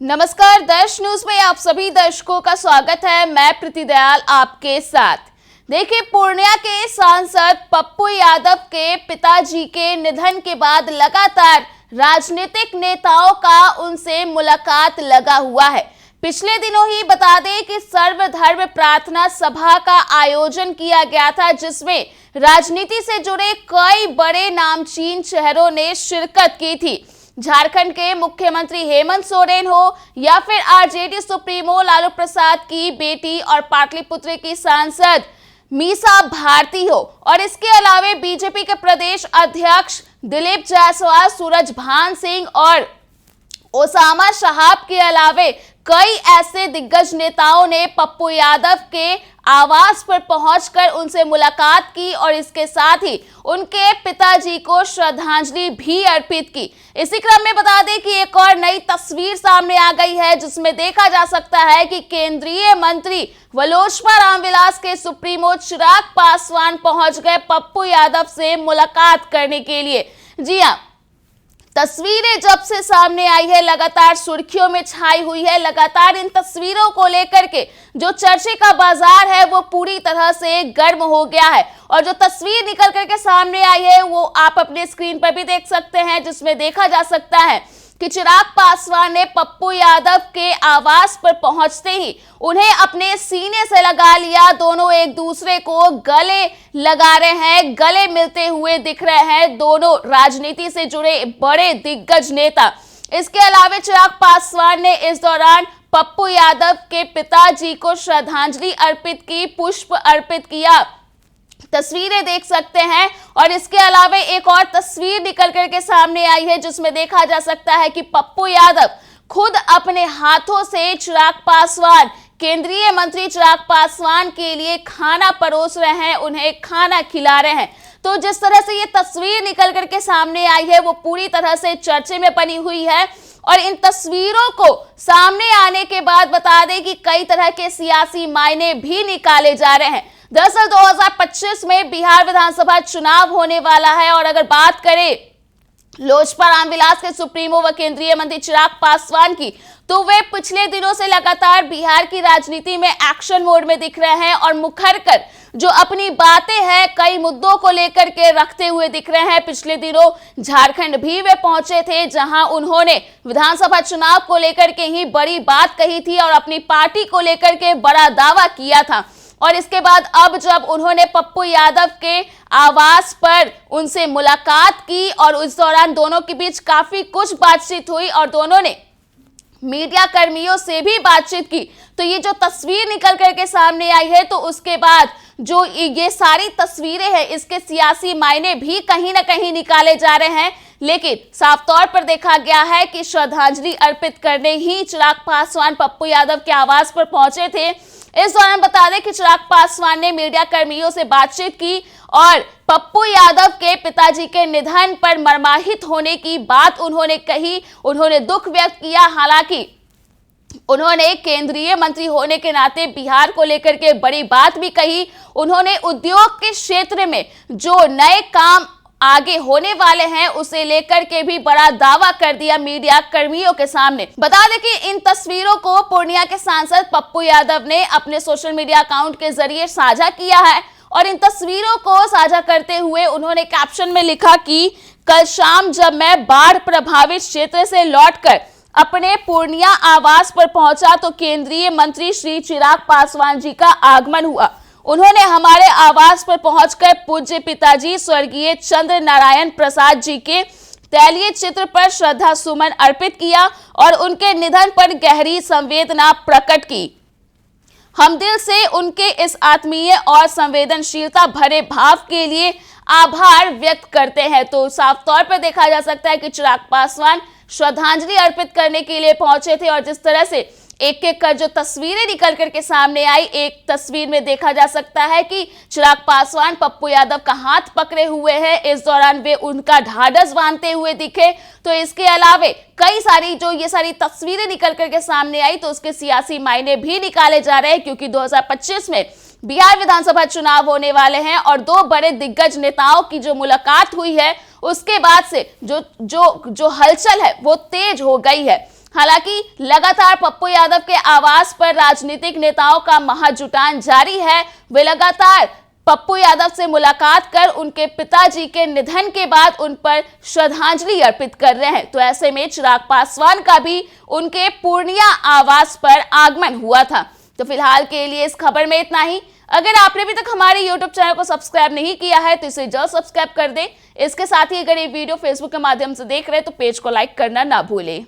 नमस्कार, दर्श न्यूज में आप सभी दर्शकों का स्वागत है। मैं प्रीति दयाल आपके साथ। देखिए, पूर्णिया के सांसद पप्पू यादव के पिताजी के निधन के बाद लगातार राजनीतिक नेताओं का उनसे मुलाकात लगा हुआ है। पिछले दिनों ही बता दें कि सर्वधर्म प्रार्थना सभा का आयोजन किया गया था, जिसमें राजनीति से जुड़े कई बड़े नामचीन चेहरों ने शिरकत की थी। झारखंड के मुख्यमंत्री हेमंत सोरेन हो या फिर आरजेडी सुप्रीमो लालू प्रसाद की बेटी और पाटलिपुत्र की सांसद मीसा भारती हो, और इसके अलावे बीजेपी के प्रदेश अध्यक्ष दिलीप जायसवाल, सूरजभान सिंह और ओसामा शहाब के अलावे कई ऐसे दिग्गज नेताओं ने पप्पू यादव के आवास पर पहुंचकर उनसे मुलाकात की और इसके साथ ही उनके पिताजी को श्रद्धांजलि भी अर्पित की। इसी क्रम में बता दें कि एक और नई तस्वीर सामने आ गई है, जिसमें देखा जा सकता है कि केंद्रीय मंत्री व लोजपा रामविलास के सुप्रीमो चिराग पासवान पहुंच गए पप्पू यादव से मुलाकात करने के लिए। जी हां, तस्वीरें जब से सामने आई है लगातार सुर्खियों में छाई हुई है। लगातार इन तस्वीरों को लेकर के जो चर्चे का बाजार है वो पूरी तरह से गर्म हो गया है, और जो तस्वीर निकल करके सामने आई है वो आप अपने स्क्रीन पर भी देख सकते हैं, जिसमें देखा जा सकता है कि चिराग पासवान ने पप्पू यादव के आवास पर पहुंचते ही उन्हें अपने सीने से लगा लिया। दोनों एक दूसरे को गले लगा रहे हैं, गले मिलते हुए दिख रहे हैं दोनों राजनीति से जुड़े बड़े दिग्गज नेता। इसके अलावा चिराग पासवान ने इस दौरान पप्पू यादव के पिताजी को श्रद्धांजलि अर्पित की, पुष्प अर्पित किया। तस्वीरें देख सकते हैं, और इसके अलावा एक और तस्वीर निकल करके सामने आई है, जिसमें देखा जा सकता है कि पप्पू यादव खुद अपने हाथों से चिराग पासवान, केंद्रीय मंत्री चिराग पासवान के लिए खाना परोस रहे हैं, उन्हें खाना खिला रहे हैं। तो जिस तरह से ये तस्वीर निकल करके सामने आई है वो पूरी तरह से चर्चे में बनी हुई है, और इन तस्वीरों को सामने आने के बाद बता दें कि कई तरह के सियासी मायने भी निकाले जा रहे हैं। दरअसल 2025 में बिहार विधानसभा चुनाव होने वाला है, और अगर बात करें लोजपा रामविलास के सुप्रीमो व केंद्रीय मंत्री चिराग पासवान की, तो वे पिछले दिनों से लगातार बिहार की राजनीति में एक्शन मोड में दिख रहे हैं, और मुखर कर जो अपनी बातें हैं कई मुद्दों को लेकर के रखते हुए दिख रहे हैं। पिछले दिनों झारखंड भी वे पहुंचे थे, जहां उन्होंने विधानसभा चुनाव को लेकर के ही बड़ी बात कही थी और अपनी पार्टी को लेकर के बड़ा दावा किया था। और इसके बाद अब जब उन्होंने पप्पू यादव के आवास पर उनसे मुलाकात की और उस दौरान दोनों के बीच काफी कुछ बातचीत हुई और दोनों ने मीडिया कर्मियों से भी बातचीत की, तो ये जो तस्वीर निकल करके सामने आई है, तो उसके बाद जो ये सारी तस्वीरें हैं इसके सियासी मायने भी कहीं ना कहीं निकाले जा रहे हैं। लेकिन साफ तौर पर देखा गया है कि श्रद्धांजलि अर्पित करने ही चिराग पासवान पप्पू यादव के आवास पर पहुंचे थे। इस दौरान बता दें कि चिराग पासवान ने मीडिया कर्मियों से बातचीत की और पप्पू यादव के पिताजी के निधन पर मर्माहित होने की बात उन्होंने कही। उन्होंने दुख व्यक्त किया, हालांकि उन्होंने केंद्रीय मंत्री होने के नाते बिहार को लेकर के बड़ी बात भी कही। उन्होंने उद्योग के क्षेत्र में जो नए काम आगे होने वाले हैं उसे लेकर के भी बड़ा दावा कर दिया मीडिया कर्मियों के सामने। बता दें कि इन तस्वीरों को पूर्णिया के सांसद पप्पू यादव ने अपने सोशल मीडिया अकाउंट के जरिए साझा किया है, और इन तस्वीरों को साझा करते हुए उन्होंने कैप्शन में लिखा कि कल शाम जब मैं बाढ़ प्रभावित क्षेत्र से लौटकर अपने पूर्णिया आवास पर पहुंचा तो केंद्रीय मंत्री श्री चिराग पासवान जी का आगमन हुआ। उन्होंने हमारे आवास पर पहुंचकर पूज्य पिताजी स्वर्गीय चंद्र नारायण प्रसाद जी के तैलीय चित्र पर श्रद्धा सुमन अर्पित किया और उनके निधन पर गहरी संवेदना प्रकट की। हम दिल से उनके इस आत्मीय और संवेदनशीलता भरे भाव के लिए आभार व्यक्त करते हैं। तो साफ तौर पर देखा जा सकता है कि चिराग पासवान श्रद्धांजलि अर्पित करने के लिए पहुंचे थे, और जिस तरह से एक एक कर जो तस्वीरें निकल करके सामने आई, एक तस्वीर में देखा जा सकता है कि चिराग पासवान पप्पू यादव का हाथ पकड़े हुए हैं। इस दौरान वे उनका ढाढ़स बांधते हुए दिखे। तो इसके अलावे कई सारी जो ये सारी तस्वीरें निकल करके सामने आई, तो उसके सियासी मायने भी निकाले जा रहे हैं, क्योंकि 2025 में बिहार विधानसभा चुनाव होने वाले हैं, और दो बड़े दिग्गज नेताओं की जो मुलाकात हुई है उसके बाद से जो हलचल है वो तेज हो गई है। हालांकि लगातार पप्पू यादव के आवास पर राजनीतिक नेताओं का महाजुटान जारी है। वे लगातार पप्पू यादव से मुलाकात कर उनके पिताजी के निधन के बाद उन पर श्रद्धांजलि अर्पित कर रहे हैं। तो ऐसे में चिराग पासवान का भी उनके पूर्णिया आवास पर आगमन हुआ था। तो फिलहाल के लिए इस खबर में इतना ही। अगर आपने अभी तक हमारे YouTube चैनल को सब्सक्राइब नहीं किया है तो इसे जल्द सब्सक्राइब कर दें। इसके साथ ही अगर ये वीडियो फेसबुक के माध्यम से देख रहे हैं तो पेज को लाइक करना ना भूलें।